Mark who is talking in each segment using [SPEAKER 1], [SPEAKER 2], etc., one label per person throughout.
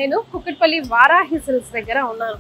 [SPEAKER 1] నేను కుక్కట్పల్లి వారాహి సిల్క్స్ దగ్గర ఉన్నాను.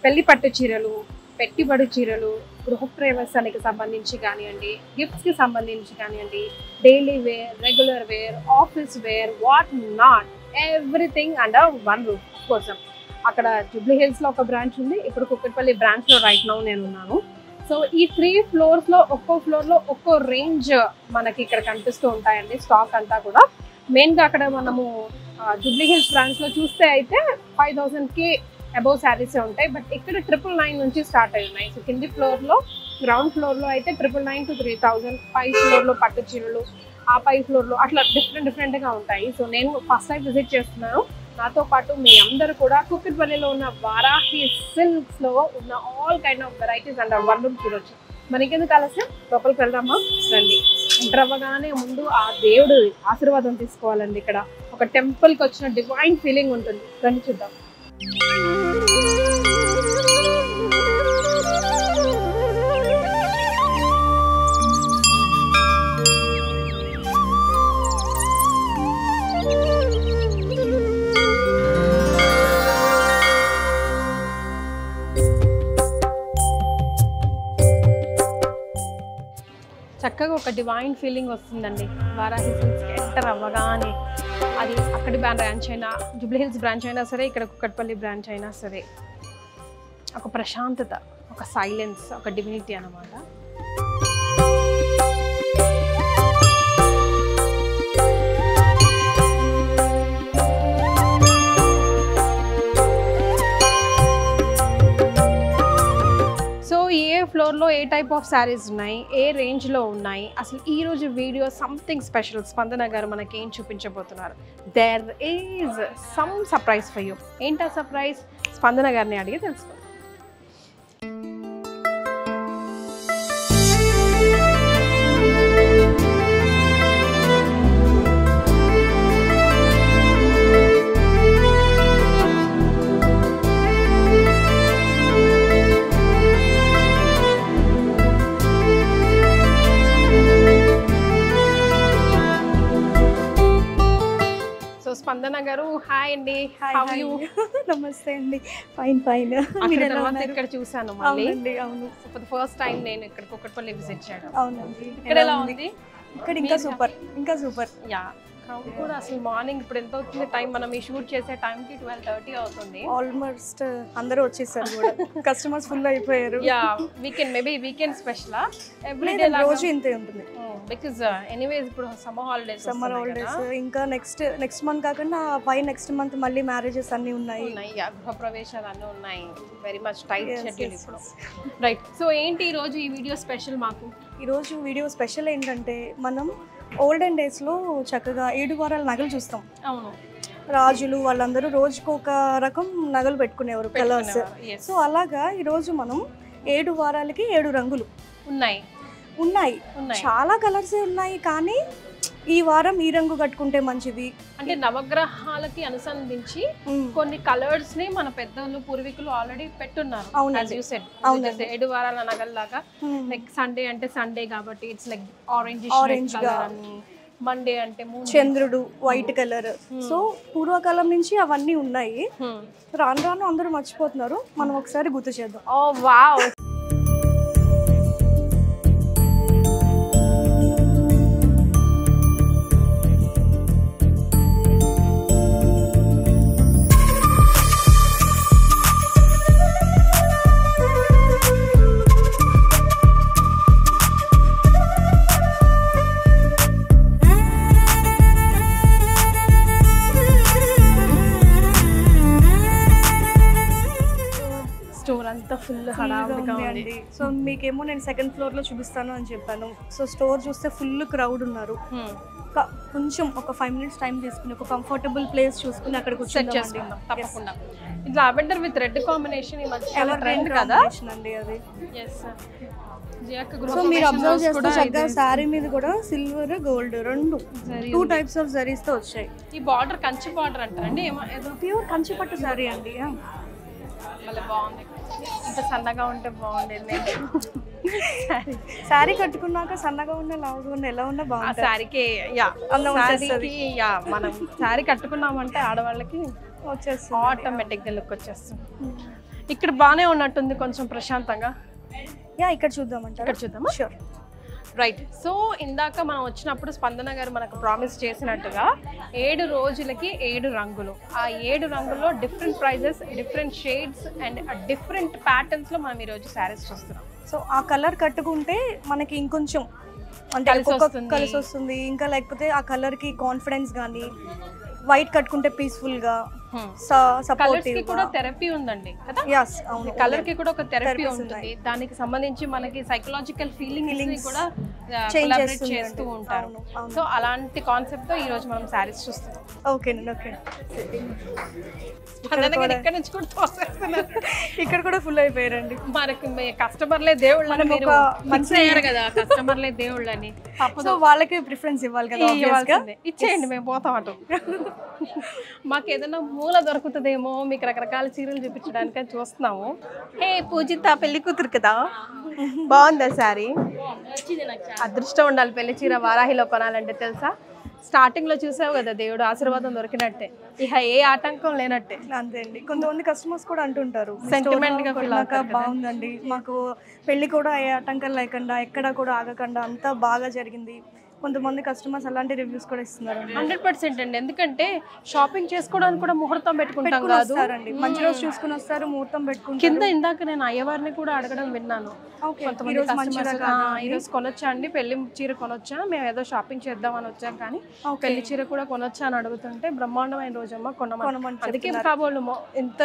[SPEAKER 1] పెళ్లి పట్టు చీరలు, పెట్టుబడి చీరలు, గృహప్రవేశానికి సంబంధించి కానివ్వండి, గిఫ్ట్స్కి సంబంధించి కానివ్వండి, daily wear, regular wear, office wear, what not, everything under one roof కోసం. అక్కడ జూబ్లీ హిల్స్లో ఒక బ్రాంచ్ ఉంది, ఇప్పుడు కుక్కట్పల్లి బ్రాంచ్లో రైట్ నౌ నేను ఉన్నాను. సో ఈ 3 ఫ్లోర్స్లో ఒక్కో ఫ్లోర్లో ఒక్కో రేంజ్ మనకి ఇక్కడ కనిపిస్తూ ఉంటాయండి. స్టాక్ అంతా కూడా మెయిన్గా అక్కడ మనము జూబ్లీ హిల్స్ బ్రాంచ్లో చూస్తే అయితే 5000కి అబౌవ్ శారీసే ఉంటాయి. బట్ ఇక్కడ 999 నుంచి స్టార్ట్ అయి ఉన్నాయి. సో కింది ఫ్లోర్లో, గ్రౌండ్ ఫ్లోర్లో అయితే 999 to 3000, పై ఫ్లోర్లో పట్టు చీరలు, ఆ పై ఫ్లోర్లో అట్లా డిఫరెంట్గా ఉంటాయి. సో నేను ఫస్ట్ టైం విజిట్ చేస్తున్నాను. నాతో పాటు మీ అందరూ కూడా కుక్కట్పల్లిలో ఉన్న వారాహి సిల్క్స్లో ఉన్న all kind of varieties and one room చూడొచ్చు. మనకెందుకు ఆలస్యం, లోపలికి వెళ్దామా? రండి. ఎంటర్ అవ్వగానే ముందు ఆ దేవుడు ఆశీర్వాదం తీసుకోవాలండి. ఇక్కడ ఒక టెంపుల్కి వచ్చిన డివైన్ ఫీలింగ్ ఉంటుంది. రండి చూద్దాం. చక్కగా ఒక డివైన్ ఫీలింగ్ వస్తుందండి వారాహి సిల్క్స్కి ఎంటర్ అవ్వగానే. అది అక్కడి బ్రాంచ్ అయినా, జూబ్లీ హిల్స్ బ్రాంచ్ అయినా సరే, ఇక్కడ కుక్కట్పల్లి బ్రాంచ్ అయినా సరే, ఒక ప్రశాంతత, ఒక సైలెన్స్, ఒక డివినిటీ అన్నమాట. ఏ ఫ్లోర్లో ఏ టైప్ ఆఫ్ శారీస్ ఉన్నాయి, ఏ రేంజ్లో ఉన్నాయి, అసలు ఈరోజు వీడియో సంథింగ్ స్పెషల్. స్పందన గారు మనకి ఏం చూపించబోతున్నారు? There is some surprise for you. ఏంటా సర్ప్రైజ్? స్పందన గారిని అడిగి తెలుసుకో. స్పందన గారు, హాయ్ అండి. How you?
[SPEAKER 2] నమస్తే అండి. ఫైన్.
[SPEAKER 1] ఇక్కడ చూసాను మళ్ళీ.
[SPEAKER 2] అవును,
[SPEAKER 1] ఫర్ ద ఫస్ట్ టైం నేను ఇక్కడ కుక్కట్పల్లి విజిట్ చేయడం.
[SPEAKER 2] అవునండి.
[SPEAKER 1] ఇక్కడ ఎలా ఉంది?
[SPEAKER 2] ఇక్కడ ఇంకా సూపర్.
[SPEAKER 1] యా, క్రౌడ్ కూడా అసలు మార్నింగ్ ఇప్పుడు ఎంత అవుతుంది టైం? మనం ఈ షూట్ చేసే టైంకి 12:30 అవుతుంది.
[SPEAKER 2] ఆల్మోస్ట్ అందరూ వచ్చేసారు కూడా. కస్టమర్స్ ఫుల్ అయిపోయారు.
[SPEAKER 1] Yeah, weekend maybe weekend special everyday
[SPEAKER 2] రోజు ఇంతే ఉంటుంది.
[SPEAKER 1] బికాజ్ ఎనీవేస్ ఇప్పుడు సమ్మర్ హాలిడేస్
[SPEAKER 2] ఇంకా నెక్స్ట్ మంత్ కాకుండా నెక్స్ట్ మంత్ మళ్ళీ మ్యారేజెస్ అన్ని ఉన్నాయి.
[SPEAKER 1] గృహప్రవేశాలు అన్నీ ఉన్నాయి. వెరీ మచ్ టైట్ షెడ్యూల్ ఇప్పుడు. రైట్. సో ఏంటి ఈరోజు ఈ వీడియో స్పెషల్? మాకు
[SPEAKER 2] ఈరోజు వీడియో స్పెషల్ ఏంటంటే, మనం ఓల్డెన్ డేస్లో చక్కగా 7 వారాల నగలు చూస్తాం.
[SPEAKER 1] అవును,
[SPEAKER 2] రాజులు వాళ్ళందరూ రోజుకు ఒక రకం నగలు పెట్టుకునేవారు, కలర్స్. సో అలాగా ఈరోజు మనం 7 వారాలకి 7 రంగులు
[SPEAKER 1] ఉన్నాయి.
[SPEAKER 2] చాలా కలర్స్ ఉన్నాయి, కానీ ఈ వారం ఈ రంగు కట్టుకుంటే మంచిది
[SPEAKER 1] అంటే నవగ్రహాలకి అనుసంధించి కొన్ని కలర్స్ ని మన పెద్దలు పూర్వీకులు ఆల్రెడీ పెట్టున్నారు. 7 వారాల నగల్లాగా. లైక్ సండే అంటే సండే కాబట్టి ఇట్స్ లైక్ ఆరెంజ్ కలర్ అని, మండే అంటే
[SPEAKER 2] చంద్రుడు వైట్ కలర్. సో పూర్వకాలం నుంచి అవన్నీ ఉన్నాయి. రాను రాను అందరూ మర్చిపోతున్నారు. మనం ఒకసారి గుర్తు చేద్దాం.
[SPEAKER 1] ఓ వావ్. ఫుల్ హడావుడిగా ఉంది.
[SPEAKER 2] సో మీకేమో నేను 2nd ఫ్లోర్లో చూపిస్తాను అని చెప్పాను. సో స్టోర్ చూస్తే ఫుల్ క్రౌడ్ ఉన్నారు. కొంచెం ఒక 5 మినిట్స్ టైం తీసుకుని ఒక కంఫర్టబుల్ ప్లేస్ చూసుకుని అక్కడ కూర్చొని
[SPEAKER 1] తప్పకుండా. లావెండర్ విత్ రెడ్ కాంబినేషన్ ఈ మధ్య ట్రెండ్ కదా
[SPEAKER 2] అండి అది.
[SPEAKER 1] yes
[SPEAKER 2] సో మీరు అబ్జర్వ్ చేస్తే చక్కగా సారీ మీద కూడా silver gold 2 types of zaris తో వచ్చాయి.
[SPEAKER 1] ఈ బార్డర్ కంచి బార్డర్ అంటారండి, ఏదో
[SPEAKER 2] ప్యూర్ కంచి పట్టు సారీ అండి.
[SPEAKER 1] మళ్ళీ బాగుంది. ఇంత సన్నగా ఉంటే బాగుండేది.
[SPEAKER 2] సారీ కట్టుకున్నాక సన్నగా ఉన్న లావుగా ఉన్న ఎలా ఉన్నా బాగుంటుంది.
[SPEAKER 1] సారీకి మనం సారీ కట్టుకున్నామంటే ఆడవాళ్ళకి
[SPEAKER 2] వచ్చేస్తుంది,
[SPEAKER 1] ఆటోమేటిక్ గా లుక్ వచ్చేస్తుంది. ఇక్కడ బానే ఉన్నట్టుంది కొంచెం ప్రశాంతంగా.
[SPEAKER 2] యా ఇక్కడ చూద్దామంటారా?
[SPEAKER 1] ఇక్కడ చూద్దామా?
[SPEAKER 2] షూర్.
[SPEAKER 1] రైట్. సో ఇందాక మనం వచ్చినప్పుడు స్పందన గారు మనకు ప్రామిస్ చేసినట్టుగా 7 రోజులకి 7 రంగులు, ఆ 7 రంగుల్లో different prices, different shades and different patterns లో మనం ఈరోజు శారీస్ చూస్తున్నాం.
[SPEAKER 2] సో ఆ కలర్ కట్టుకుంటే మనకి ఇంకొంచెం అంటే కలిసి వస్తుంది. ఇంకా లేకపోతే ఆ కలర్ కి కాన్ఫిడెన్స్ కానీ, వైట్ కట్టుకుంటే పీస్ఫుల్ గా, సపోర్టివ్
[SPEAKER 1] కూడా థెరపీ ఉందండి కదా.
[SPEAKER 2] yes అవును,
[SPEAKER 1] కలర్ కి కూడా ఒక థెరపీ ఉంటుంది. దానికి సంబంధించి మనకి సైకలాజికల్ ఫీలింగ్స్ కూడా కొలాబరేట్ చేస్తూ ఉంటారు. సో అలాంటి కాన్సెప్ట్ తో ఈ రోజు మనం సారీస్ చూస్తున్నాం.
[SPEAKER 2] Okay okay.
[SPEAKER 1] ఇక్కడ నుంచి కూడా తోసేస్తున్నారు.
[SPEAKER 2] ఇక్కడ కూడా ఫుల్ అయిపోయారండి.
[SPEAKER 1] మనకి కస్టమర్లే దేవుళ్ళు అని మీరు ఫిక్స్ అయ్యారు కదా, కస్టమర్లే దేవుళ్ళు అని.
[SPEAKER 2] సో వాళ్ళకి ప్రిఫరెన్స్ ఇవ్వాలి కదా,
[SPEAKER 1] ఇచ్చేయండి, మేము పోతాం అటు. మాకు ఏదైనా మూల దొరుకుతుందేమో మీకు రకరకాల చీరలు చూపించడానికి చూస్తున్నాము. హే పూజిత పెళ్లి కూతురు కదా, బాగుందా సారీ? అదృష్టం ఉండాలి పెళ్లి చీర వారాహిలో కొనాలంటే తెలుసా. స్టార్టింగ్ లో చూసావు కదా, దేవుడు ఆశీర్వాదం దొరికినట్టే, ఇక ఏ ఆటంకం లేనట్టే.
[SPEAKER 2] అంతే అండి. కొంతమంది కస్టమర్స్ కూడా అంటుంటారు
[SPEAKER 1] సెంటిమెంట్ గా
[SPEAKER 2] బాగుందండి, మాకు పెళ్లి కూడా ఏ ఆటంకం లేకుండా, ఎక్కడ కూడా ఆగకుండా అంతా బాగా జరిగింది. కొంతమంది కస్టమర్స్ అలాంటి రివ్యూస్ కూడా ఇస్తున్నారు.
[SPEAKER 1] 100% అండి. ఎందుకంటే షాపింగ్ చేసుకోవడానికి కూడా ముహూర్తం పెట్టుకుంటాం కాదు,
[SPEAKER 2] మంచి రోజు చూసుకుని వస్తారు, ముహూర్తం పెట్టుకుంటారు.
[SPEAKER 1] కింద ఇందాక నేను అయ్యవారిని కూడా అడగడం విన్నాను. కొంతమంది ఈరోజు కొనొచ్చా అండి, పెళ్లి చీర కొనొచ్చా, మేము ఏదో షాపింగ్ చేద్దామని వచ్చాం కానీ పెళ్లి చీర కూడా కొనొచ్చా అని అడుగుతుంటే, బ్రహ్మాండమైన రోజమ్మా కొనమని. అందుకే కాబోళ్ళు ఇంత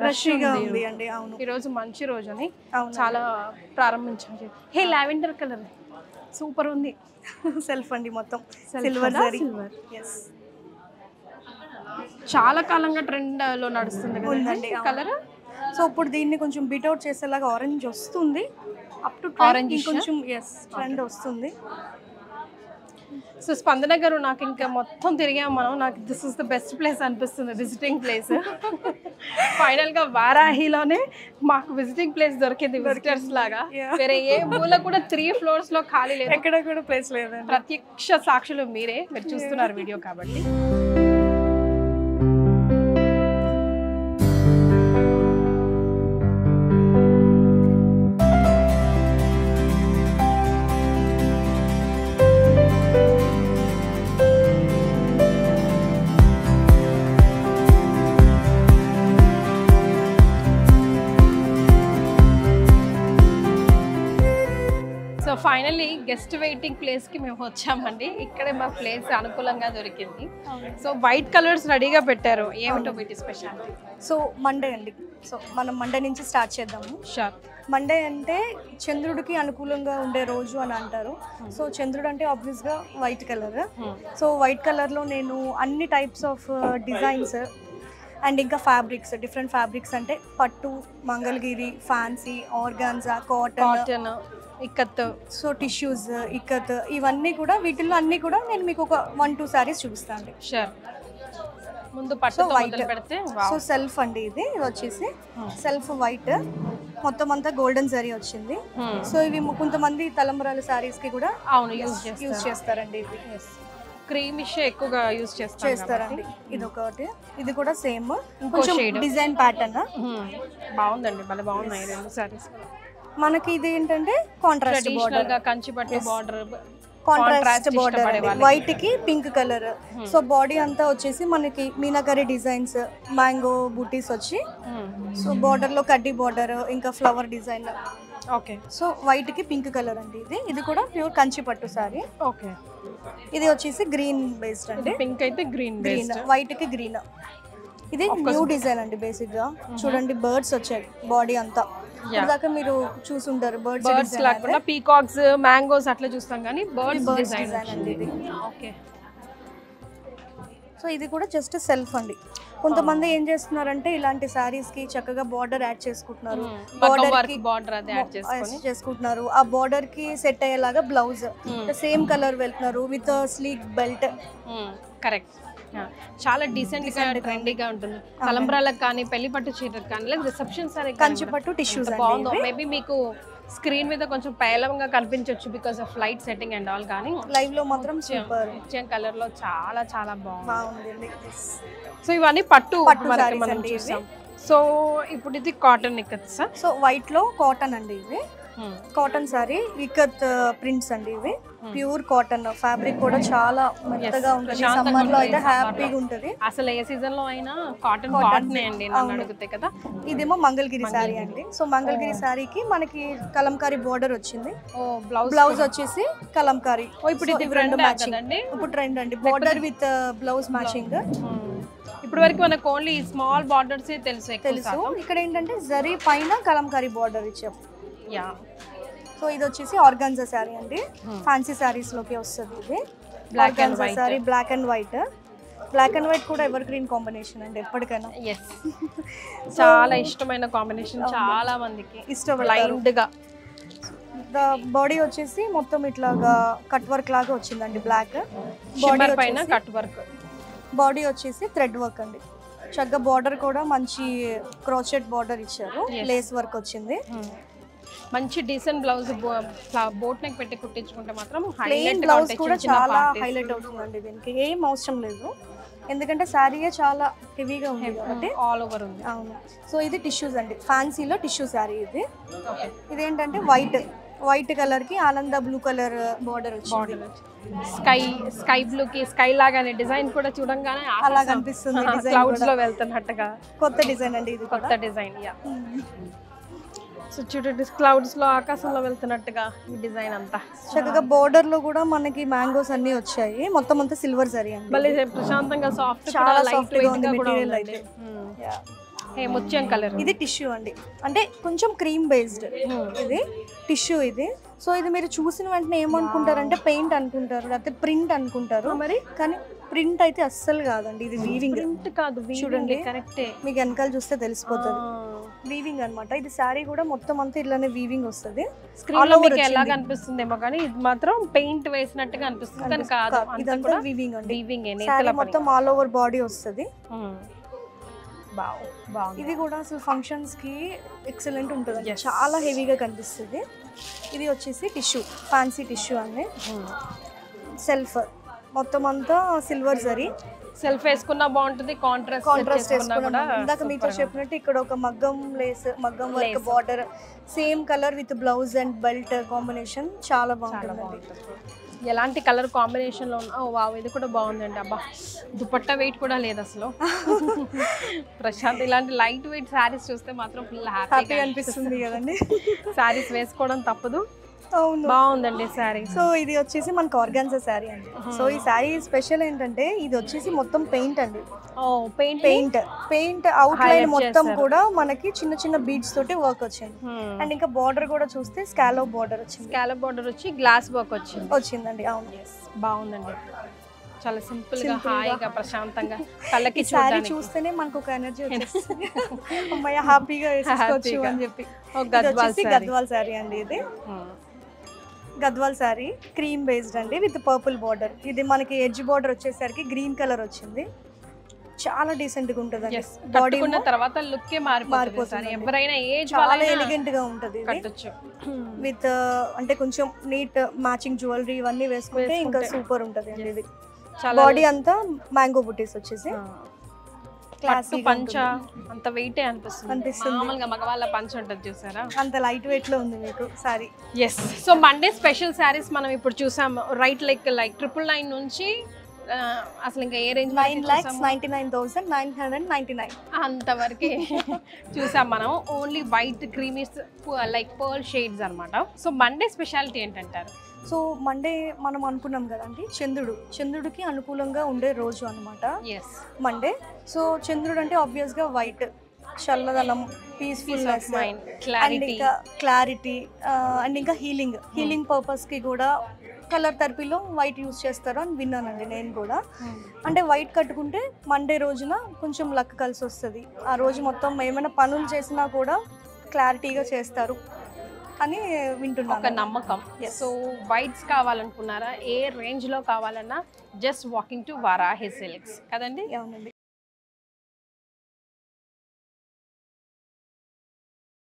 [SPEAKER 1] రష్గా ఉంది అండి. ఈ రోజు మంచి రోజు అని చాలా ప్రారంభించాం. హే లావెండర్ కలర్ సూపర్ ఉంది.
[SPEAKER 2] సెల్ఫ్ అండి, మొత్తం సిల్వర్.
[SPEAKER 1] చాలా కాలంగా ట్రెండ్ లో నడుస్తుంది కదండి కలర్.
[SPEAKER 2] సో ఇప్పుడు దీన్ని కొంచెం బీట్ అవుట్ చేసేలాగా ఆరెంజ్ వస్తుంది, అప్ టు ఆరెంజ్ కొంచెం ట్రెండ్ వస్తుంది.
[SPEAKER 1] సో స్పందన గారు, నాకు ఇంకా మొత్తం తిరిగాం మనం, నాకు this is the best place అనిపిస్తుంది, విజిటింగ్ ప్లేస్. ఫైనల్ గా వారాహిలోనే మాకు విజిటింగ్ ప్లేస్ దొరికింది, విజిటర్స్ లాగా. వేరే ఏ మూల కూడా 3 floors లో ఖాళీ లేదు,
[SPEAKER 2] ఎక్కడ కూడా ప్లేస్ లేదు.
[SPEAKER 1] ప్రత్యక్ష సాక్షులు మీరే, మీరు చూస్తున్నారు వీడియో కాబట్టి. సో ఫైనల్లీ గెస్ట్ వెయిటింగ్ ప్లేస్కి మేము వచ్చామండి. ఇక్కడే మా ప్లేస్ అనుకూలంగా దొరికింది. సో వైట్ కలర్స్ రెడీగా పెట్టారు, ఏమిటో వీటి స్పెషాలిటీ?
[SPEAKER 2] సో మండే అండి. సో మనం మండే నుంచి స్టార్ట్ చేద్దాము.
[SPEAKER 1] షూర్.
[SPEAKER 2] మండే అంటే చంద్రుడికి అనుకూలంగా ఉండే రోజు అని అంటారు. సో చంద్రుడు అంటే ఆబ్వియస్గా వైట్ కలర్. సో వైట్ కలర్లో నేను అన్ని టైప్స్ ఆఫ్ డిజైన్స్ అండ్ ఇంకా ఫ్యాబ్రిక్స్, డిఫరెంట్ ఫ్యాబ్రిక్స్ అంటే పట్టు, Mangalagiri, fancy, organza, cotton,
[SPEAKER 1] ikat,
[SPEAKER 2] so tissues, ikat, ఇవన్నీ కూడా వీటిల్లో అన్ని కూడా నేను మీకు ఒక 1-2 సారీస్ చూపిస్తాను.
[SPEAKER 1] షూర్. ముందు పట్టు వైట్ పెడితే,
[SPEAKER 2] సో సెల్ఫ్ అండి, ఇది వచ్చేసి సెల్ఫ్ వైట్, మొత్తం అంతా గోల్డెన్ జరీ వచ్చింది. సో ఇవి కొంతమంది తలంబరాల సారీస్ కి కూడా యూజ్ చేస్తారండి. ఇది
[SPEAKER 1] క్రీమిష్ ఎక్కువగా యూజ్
[SPEAKER 2] చేస్తారండి. ఇది ఒకటి, ఇది కూడా సేమ్ కొంచెం డిజైన్ ప్యాటర్న్
[SPEAKER 1] బాగుందండి, భలే బాగున్నాయి రెండు సారీస్.
[SPEAKER 2] మనకి ఇది ఏంటంటే కాంట్రాస్ట్ బోర్డర్,
[SPEAKER 1] కంచి పట్టు బోర్డర్,
[SPEAKER 2] కాంట్రాస్ట్ బోర్డర్ వైట్ కి పింక్ కలర్. సో బాడీ అంతా వచ్చేసి మనకి మీనాకరీ డిజైన్స్, మ్యాంగో బూటీస్ వచ్చి, సో బోర్డర్ లో కడ్డీ బోర్డర్, ఇంకా flower design.
[SPEAKER 1] Okay.
[SPEAKER 2] So white కి పింక్ కలర్ అండి. ఇది కూడా ప్యూర్ కంచి పట్టు సారీ.
[SPEAKER 1] ఓకే.
[SPEAKER 2] ఇది వచ్చేసి గ్రీన్ బేస్డ్ అండి.
[SPEAKER 1] పింక్ అయితే గ్రీన్ బేస్డ్,
[SPEAKER 2] వైట్ కి గ్రీన్. ఇది న్యూ డిజైన్ అండి. బేసిక్ గా చూడండి, బర్డ్స్ వచ్చాయి బాడీ అంతా. ఇందాక మీరు చూసుంటారు బర్డ్స్
[SPEAKER 1] లాగా, పీకాక్స్, మ్యాంగోస్ అట్లా చూస్తాం కానీ బర్డ్స్ డిజైన్
[SPEAKER 2] అండి ఇది.
[SPEAKER 1] ఓకే.
[SPEAKER 2] సో ఇది కూడా జస్ట్ సెల్ఫ్ అండి. కొంతమంది ఏం చేస్తున్నారంటే ఇలాంటి సారీస్ కి చక్కగా బార్డర్ యాడ్ చేసుకుంటున్నారు, చేసుకుంటున్నారు. ఆ బార్డర్ కి సెట్ అయ్యేలాగా బ్లౌజ్ సేమ్ కలర్ వెళ్తున్నారు విత్ స్లీక్ బెల్ట్.
[SPEAKER 1] కరెక్ట్. చాలా డీసెంట్ గా ట్రెండీగా ఉంటుంది. తలంబ్రాలకు కానీ, పెళ్లి పట్టు చీరలకు కానీ, లేదా రిసెప్షన్ సారీ
[SPEAKER 2] కంచి పట్టు టిష్యూస్
[SPEAKER 1] బాగుందో. మేబీ మీకు స్క్రీన్ మీద కొంచెం పేలవంగా కనిపించవచ్చు because of light setting and all, కానీ
[SPEAKER 2] లైవ్ లో మాత్రం సూపర్
[SPEAKER 1] ముత్యం కలర్ లో చాలా చాలా
[SPEAKER 2] బాగుంది.
[SPEAKER 1] సో ఇవన్నీ పట్టు
[SPEAKER 2] sarees
[SPEAKER 1] మనం
[SPEAKER 2] అండి
[SPEAKER 1] చూసాం. సో ఇప్పుడు ఇది cotton ikat sir.
[SPEAKER 2] So white లో కాటన్ అండి, ఇవి కాటన్ సారీ ఇక్కత్ ప్రింట్స్ అండి, ఇవి ప్యూర్ కాటన్ ఫ్యాబ్రిక్ కూడా చాలా మెత్తగా ఉంటుంది. సమ్మర్ లో అయితే హ్యాపీగా ఉంటుంది.
[SPEAKER 1] అసలు ఏ సీజన్ లో అయినా కాటన్ కాటన్ అండి నన్ను అడిగితే కదా.
[SPEAKER 2] ఇదేమో మంగళగిరి సారీ అండి. సో మంగళగిరి సారీకి మనకి కలంకారీ బోర్డర్ వచ్చింది. బ్లౌజ్ వచ్చేసి కలంకారీ.
[SPEAKER 1] ఇప్పుడు ఇది రెండు మ్యాచింగ్ అండి,
[SPEAKER 2] ఇప్పుడు ట్రెండ్ అండి, బోర్డర్ విత్ బ్లౌజ్ మ్యాచింగ్.
[SPEAKER 1] ఇప్పుడు వరకు మనకు ఓన్లీ స్మాల్ బార్డర్స్ తెలుసు.
[SPEAKER 2] ఇక్కడ ఏంటంటే జరీ పైన కలంకారీ బోర్డర్ ఇచ్చాం.
[SPEAKER 1] యా.
[SPEAKER 2] సో ఇది వచ్చేసి ఆర్గాన్జా శారీ అండి, ఫ్యాన్సీ శారీస్ లోకి వస్తుంది ఇది.
[SPEAKER 1] Black and white
[SPEAKER 2] sari, black and white. Black and white కూడా ఎవర్ గ్రీన్ కాంబినేషన్ అండి ఎప్పటికైనా.
[SPEAKER 1] చాలా ఇష్టమైన కాంబినేషన్, చాలా మందికి
[SPEAKER 2] ఇష్టపడైండ్ గా. బాడీ వచ్చేసి మొత్తం ఇట్లాగా కట్ వర్క్ లాగా వచ్చిందండి, బ్లాక్
[SPEAKER 1] బాడీ పైన కట్ వర్క్.
[SPEAKER 2] బాడీ వచ్చేసి థ్రెడ్ వర్క్ అండి, చక్కగా బార్డర్ కూడా మంచి క్రోచెట్ బార్డర్ ఇచ్చారు, లేస్ వర్క్ వచ్చింది.
[SPEAKER 1] మంచి డీసెంట్ బ్లౌజ్ బోట్ నెక్ పెట్టి కుట్టించుకుంటే మాత్రం
[SPEAKER 2] ప్లెయిన్ బ్లౌజ్ కూడా చాలా హైలైట్ అవుతుందండి. దీనికి ఏం అవసరం లేదు, ఎందుకంటే శారీయే చాలా హెవీగా ఉంది కాబట్టి
[SPEAKER 1] ఆల్ ఓవర్ ఉంది.
[SPEAKER 2] అవును. సో ఇది టిష్యూస్ అండి, ఫ్యాన్సీలో టిష్యూ శారీ ఇది. ఇదేంటంటే వైట్ కలర్ కి ఆనంద బ్లూ కలర్ బార్డర్ వచ్చింది.
[SPEAKER 1] స్కై బ్లూ కి స్కై లాగానే డిజైన్ కూడా చూడంగానే
[SPEAKER 2] అలా కనిపిస్తుంది,
[SPEAKER 1] క్లౌడ్స్ లో వెళ్తున్నట్టుగా.
[SPEAKER 2] కొత్త డిజైన్ అండి ఇది,
[SPEAKER 1] కొత్త డిజైన్. యా. సో చూడండి క్లౌడ్స్ లో ఆకాశంలో వెళ్తున్నట్టుగా ఈ డిజైన్ అంతా.
[SPEAKER 2] చక్కగా బోర్డర్ లో కూడా మనకి మ్యాంగోస్ అన్ని వచ్చాయి, మొత్తం అంతా సిల్వర్ జరీ అండి.
[SPEAKER 1] మళ్ళీ ప్రశాంతంగా సాఫ్ట్,
[SPEAKER 2] చాలా సాఫ్ట్ గా ఉంది మెటీరియల్ అయితే.
[SPEAKER 1] ముత్యం కలర్.
[SPEAKER 2] ఇది టిష్యూ అండి, అంటే కొంచెం క్రీమ్ బేస్డ్ ఇది టిష్యూ ఇది. సో ఇది మీరు చూసిన వెంటనే ఏమనుకుంటారంటే పెయింట్ అనుకుంటారు, లేకపోతే ప్రింట్ అనుకుంటారు, మరి కానీ ప్రింట్ అయితే అస్సలు కాదండి, ఇది వీవింగ్.
[SPEAKER 1] ప్రింట్ కాదు, చూడండి కరెక్టే.
[SPEAKER 2] మీకు వెనకాల చూస్తే తెలిసిపోతుంది, వీవింగ్ అన్నమాట. ఇది శారీ కూడా మొత్తం అంతా ఇట్లానే వీవింగ్ వస్తుంది.
[SPEAKER 1] స్క్రీన్ లో మీకు ఎలా కనిపిస్తుందేమో కానీ ఇది మాత్రం పెయింట్ వేసినట్టుగా అనిపిస్తుంది, కానీ కాదు,
[SPEAKER 2] ఇదంతా వీవింగ్ అండి.
[SPEAKER 1] వీవింగ్
[SPEAKER 2] శారీ మొత్తం ఆల్ ఓవర్ బాడీ వస్తుంది.
[SPEAKER 1] బాగుంది.
[SPEAKER 2] ఇది కూడా అసలు ఫంక్షన్స్ కి ఎక్సలెంట్ ఉంటుంది, చాలా హెవీగా కనిపిస్తుంది. ఇది వచ్చేసి టిష్యూ, ఫ్యాన్సీ టిష్యూ అండి. సెల్ఫ్ మొత్తం అంతా సిల్వర్ జరీ.
[SPEAKER 1] సెల్ఫ్ వేసుకున్నా బాగుంటుంది, కాంట్రాస్ట్ వేసుకున్నా.
[SPEAKER 2] ఇందాక మీతో చెప్పినట్టు ఇక్కడ ఒక మగ్గం లేస్, మగ్గం work border, same colour with blouse and belt combination చాలా బాగుంటుంది.
[SPEAKER 1] ఎలాంటి కలర్ కాంబినేషన్ లో ఉన్నా వావ్, ఇది కూడా బాగుందండి. అబ్బా, దుపట్టా వెయిట్ కూడా లేదు అసలు. ప్రశాంత్ ఇలాంటి లైట్ వెయిట్ శారీస్ చూస్తే మాత్రం ఫుల్ హ్యాపీ
[SPEAKER 2] అనిపిస్తుంది కదండి.
[SPEAKER 1] శారీస్ వేసుకోవడం తప్పదు.
[SPEAKER 2] అవును,
[SPEAKER 1] బాగుందండి శారీ.
[SPEAKER 2] సో ఇది వచ్చేసి మనకు ఆర్గాన్జా శారీ అండి. సో ఈ శారీ స్పెషల్ ఏంటంటే ఇది వచ్చేసి మొత్తం పెయింట్ అండి. పెయింట్ అవుట్ లైన్ మొత్తం కూడా మనకి చిన్న చిన్న బీడ్స్ తోటి వర్క్ వచ్చింది. అండ్ ఇంకా బార్డర్ కూడా చూస్తే స్కాలోప్ బార్డర్ వచ్చింది.
[SPEAKER 1] స్కాలోప్ బార్డర్ వచ్చి గ్లాస్ వర్క్
[SPEAKER 2] వచ్చిందండి. అవును,
[SPEAKER 1] బాగుందండి. చాలా సింపుల్ గా, హాయిగా, ప్రశాంతంగా కళ్ళకి
[SPEAKER 2] శారీ చూస్తేనే మనకు ఒక ఎనర్జీ వచ్చేస్తుంది. అమ్మయ్య హ్యాపీగా వేసుకోవచ్చు అని చెప్పి. గద్వాల్ శారీ అండి ఇది. గద్వాల్ శారీ క్రీమ్ బేస్డ్ అండి విత్ పర్పుల్ బార్డర్. ఇది మనకి ఎడ్జ్ బార్డర్ వచ్చేసరికి గ్రీన్ కలర్ వచ్చింది, చాలా డీసెంట్ గా ఉంటుంది.
[SPEAKER 1] బాడీ ఉన్న తర్వాత లుక్ మారిపోతుంది, ఎవరైనా ఏజ్
[SPEAKER 2] చాలా ఎలిగెంట్ గా ఉంటుంది. విత్ అంటే కొంచెం నీట్ మ్యాచింగ్ జ్యువెలరీ ఇవన్నీ వేసుకుంటే ఇంకా సూపర్ ఉంటుంది అండి. ఇది బాడీ అంతా మ్యాంగో బుటీస్ వచ్చేసి
[SPEAKER 1] క్లాసీ పంచ అంత వెయిట్ అనిపిస్తుంది. మామూలుగా మగవాళ్ళ పంచ ఉంటుంది చూసారా,
[SPEAKER 2] అంత లైట్ వెయిట్ లో ఉంది మీకు sari.
[SPEAKER 1] Yes. So Monday special saris మనం ఇప్పుడు చూసాం. రైట్ లైక్ 999 నుంచి అసలు ఇంకా ఏ రేంజ్
[SPEAKER 2] 9,99,999
[SPEAKER 1] అంతవరకు చూసాం మనం. Only white creamy like pearl shades అనమాట. సో మండే స్పెషాలిటీ ఏంటంటారు?
[SPEAKER 2] సో మండే మనం అనుకున్నాం కదండి, చంద్రుడికి అనుకూలంగా ఉండే రోజు అనమాట మండే. సో చంద్రుడు అంటే ఆబ్వియస్ గా వైట్, చల్లదనం, పీస్ఫుల్నెస్, అండ్ ఇంకా క్లారిటీ, అండ్ ఇంకా హీలింగ్ పర్పస్ కి కూడా కలర్ థెరపీలో వైట్ యూజ్ చేస్తారు అని విన్నానండి నేను కూడా. అంటే వైట్ కట్టుకుంటే మండే రోజున కొంచెం లక్ కలిసి వస్తుంది, ఆ రోజు మొత్తం ఏమైనా పనులు చేసినా కూడా క్లారిటీగా చేస్తారు అని వింటున్నాను,
[SPEAKER 1] ఒక నమ్మకం. సో వైట్స్ కావాలనుకున్నారా, ఏ రేంజ్ లో కావాలన్నా just walking to Varahi silks కదండి.
[SPEAKER 2] అవునండి.